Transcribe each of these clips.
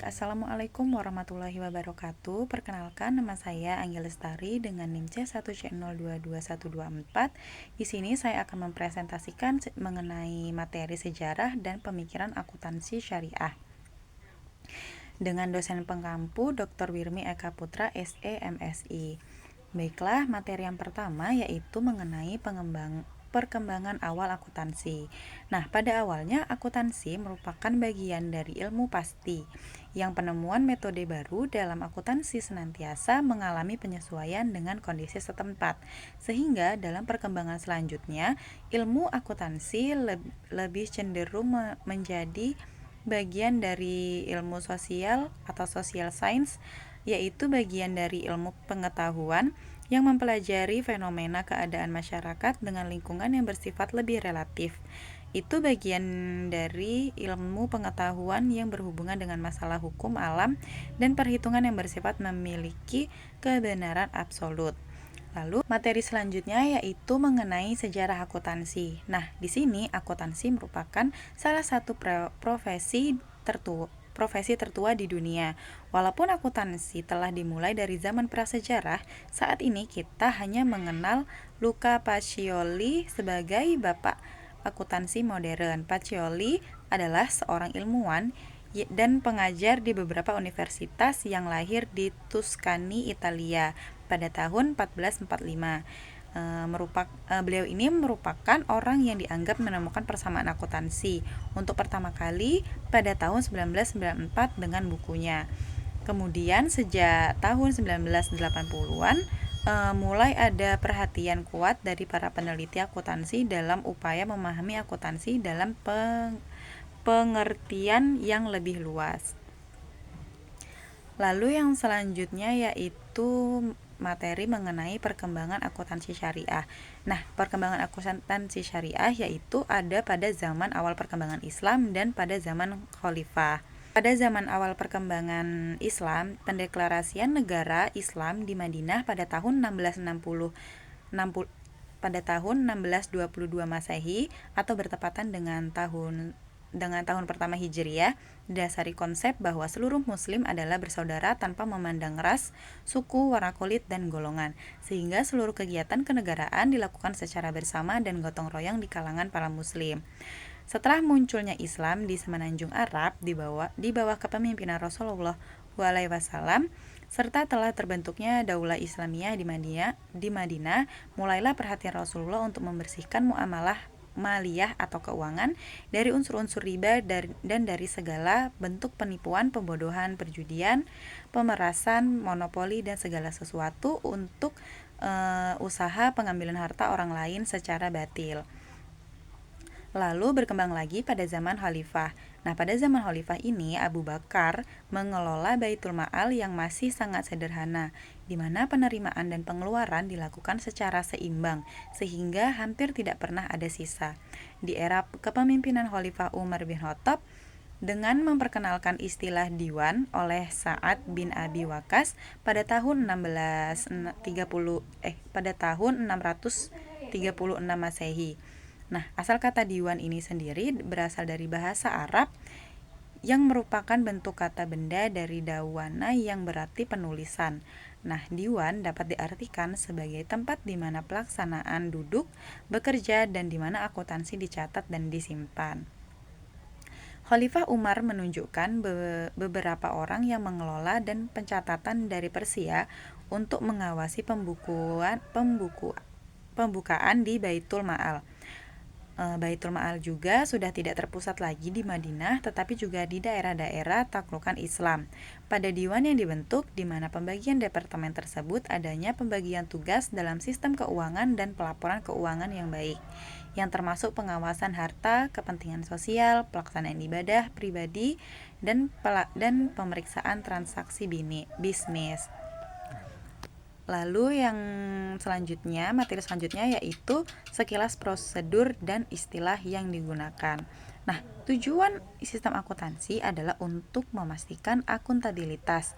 Assalamualaikum warahmatullahi wabarakatuh. Perkenalkan, nama saya Anggi Lestari dengan NIM C1C022124. Di sini saya akan mempresentasikan mengenai materi sejarah dan pemikiran akuntansi syariah dengan dosen pengampu Dr. Wirmi Eka Putra, SE, MSI. Baiklah, materi yang pertama yaitu mengenai perkembangan awal akuntansi. Nah, pada awalnya akuntansi merupakan bagian dari ilmu pasti, yang penemuan metode baru dalam akuntansi senantiasa mengalami penyesuaian dengan kondisi setempat, sehingga dalam perkembangan selanjutnya, ilmu akuntansi lebih cenderung menjadi bagian dari ilmu sosial atau social science, yaitu bagian dari ilmu pengetahuan yang mempelajari fenomena keadaan masyarakat dengan lingkungan yang bersifat lebih relatif. Itu bagian dari ilmu pengetahuan yang berhubungan dengan masalah hukum alam dan perhitungan yang bersifat memiliki kebenaran absolut. Lalu, materi selanjutnya yaitu mengenai sejarah akuntansi. Nah, di sini akuntansi merupakan salah satu profesi tertua di dunia. Walaupun akuntansi telah dimulai dari zaman prasejarah, saat ini kita hanya mengenal Luca Pacioli sebagai bapak akuntansi modern. Pacioli adalah seorang ilmuwan dan pengajar di beberapa universitas yang lahir di Tuscany, Italia pada tahun 1445. Beliau ini merupakan orang yang dianggap menemukan persamaan akuntansi untuk pertama kali pada tahun 1994 dengan bukunya. Kemudian sejak tahun 1980-an mulai ada perhatian kuat dari para peneliti akuntansi dalam upaya memahami akuntansi dalam pengertian yang lebih luas. Lalu yang selanjutnya yaitu materi mengenai perkembangan akuntansi syariah. Nah, perkembangan akuntansi syariah yaitu ada pada zaman awal perkembangan Islam dan pada zaman khalifah. Pada zaman awal perkembangan Islam, pendeklarasian negara Islam di Madinah pada tahun 1622 Masehi atau bertepatan dengan tahun pertama Hijriah, didasari konsep bahwa seluruh muslim adalah bersaudara tanpa memandang ras, suku, warna kulit, dan golongan, sehingga seluruh kegiatan kenegaraan dilakukan secara bersama dan gotong royong di kalangan para muslim. Setelah munculnya Islam di semenanjung Arab di bawah kepemimpinan Rasulullah SAW, serta telah terbentuknya Daulah Islamiyah di Madinah, mulailah perhatian Rasulullah untuk membersihkan muamalah maliyah atau keuangan dari unsur-unsur riba dan dari segala bentuk penipuan, pembodohan, perjudian, pemerasan, monopoli, dan segala sesuatu untuk usaha pengambilan harta orang lain secara batil. Lalu berkembang lagi pada zaman Khalifah. Nah, pada zaman Khalifah ini Abu Bakar mengelola Baitul Ma'al yang masih sangat sederhana, di mana penerimaan dan pengeluaran dilakukan secara seimbang, sehingga hampir tidak pernah ada sisa. Di era kepemimpinan Khalifah Umar bin Khattab, dengan memperkenalkan istilah diwan oleh Sa'ad bin Abi Waqqas pada tahun 636 Masehi. Nah, asal kata diwan ini sendiri berasal dari bahasa Arab yang merupakan bentuk kata benda dari dawana yang berarti penulisan. Nah, diwan dapat diartikan sebagai tempat di mana pelaksanaan duduk, bekerja, dan di mana akuntansi dicatat dan disimpan. Khalifah Umar menunjukkan beberapa orang yang mengelola dan pencatatan dari Persia untuk mengawasi pembukaan di Baitul Ma'al. Baitul Ma'al juga sudah tidak terpusat lagi di Madinah, tetapi juga di daerah-daerah taklukan Islam. Pada diwan yang dibentuk, di mana pembagian departemen tersebut adanya pembagian tugas dalam sistem keuangan dan pelaporan keuangan yang baik, yang termasuk pengawasan harta, kepentingan sosial, pelaksanaan ibadah pribadi, dan pemeriksaan transaksi bisnis. Lalu yang selanjutnya, materi selanjutnya yaitu sekilas prosedur dan istilah yang digunakan. Nah, tujuan sistem akuntansi adalah untuk memastikan akuntabilitas,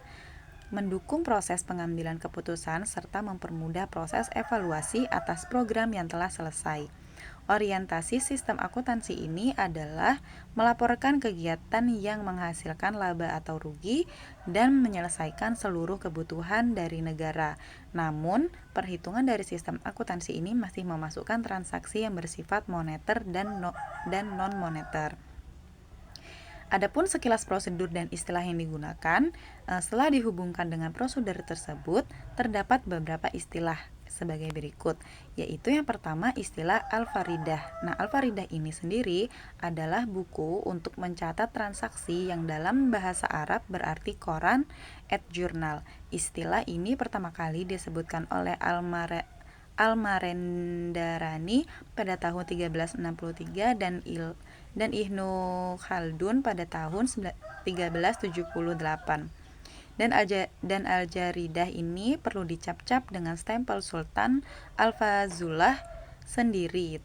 mendukung proses pengambilan keputusan, serta mempermudah proses evaluasi atas program yang telah selesai. Orientasi sistem akuntansi ini adalah melaporkan kegiatan yang menghasilkan laba atau rugi dan menyelesaikan seluruh kebutuhan dari negara. Namun, perhitungan dari sistem akuntansi ini masih memasukkan transaksi yang bersifat moneter dan non-moneter. Adapun sekilas prosedur dan istilah yang digunakan, setelah dihubungkan dengan prosedur tersebut, terdapat beberapa istilah sebagai berikut, yaitu yang pertama istilah Al-Faridah. Nah, Al-Faridah ini sendiri adalah buku untuk mencatat transaksi yang dalam bahasa Arab berarti koran et jurnal. Istilah ini pertama kali disebutkan oleh Al-Marendarani pada tahun 1363 dan Ibnu Khaldun pada tahun 1378. Dan Al-Jaridah ini perlu dicap-cap dengan stempel Sultan Al-Fazullah sendiri.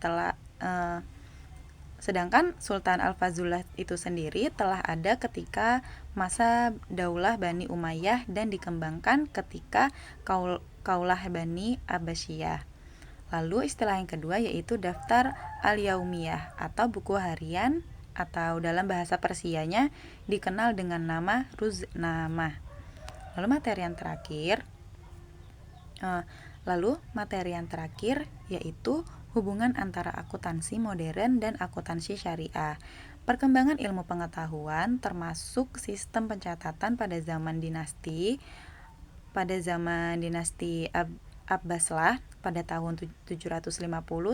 Sedangkan Sultan Al-Fazullah itu sendiri telah ada ketika masa Daulah Bani Umayyah dan dikembangkan ketika Kaulah Bani Abbasiyah. Lalu istilah yang kedua yaitu daftar al-yaumiyah atau buku harian, atau dalam bahasa Persianya dikenal dengan nama Ruznamah. Lalu materi yang terakhir yaitu hubungan antara akuntansi modern dan akuntansi syariah. Perkembangan ilmu pengetahuan termasuk sistem pencatatan pada zaman dinasti Abbaslah pada tahun 750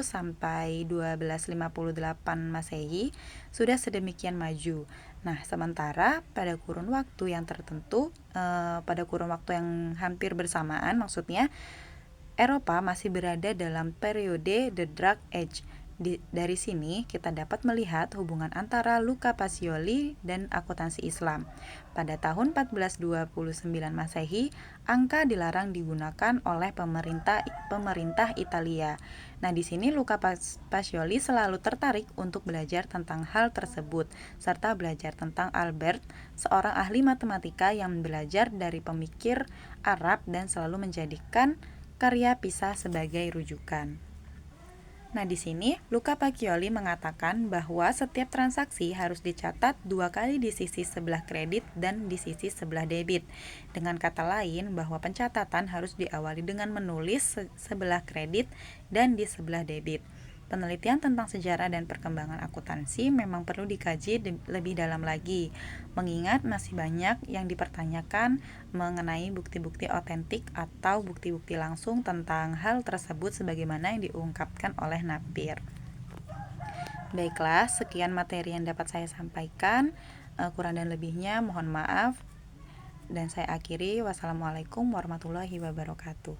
sampai 1258 Masehi sudah sedemikian maju. Nah, sementara pada kurun waktu yang tertentu, pada kurun waktu yang hampir bersamaan, maksudnya Eropa masih berada dalam periode The Dark Age. Dari sini kita dapat melihat hubungan antara Luca Pacioli dan akuntansi Islam. Pada tahun 1429 Masehi, angka dilarang digunakan oleh pemerintah Italia. Nah, di sini Luca Pacioli selalu tertarik untuk belajar tentang hal tersebut, serta belajar tentang Albert, seorang ahli matematika yang belajar dari pemikir Arab dan selalu menjadikan karya Pisa sebagai rujukan. Nah, di sini Luca Pacioli mengatakan bahwa setiap transaksi harus dicatat 2 kali di sisi sebelah kredit dan di sisi sebelah debit. Dengan kata lain, bahwa pencatatan harus diawali dengan menulis sebelah kredit dan di sebelah debit. Penelitian tentang sejarah dan perkembangan akuntansi memang perlu dikaji lebih dalam lagi, mengingat masih banyak yang dipertanyakan mengenai bukti-bukti otentik atau bukti-bukti langsung tentang hal tersebut sebagaimana yang diungkapkan oleh Napier. Baiklah, sekian materi yang dapat saya sampaikan. Kurang dan lebihnya mohon maaf. Dan saya akhiri, wassalamualaikum warahmatullahi wabarakatuh.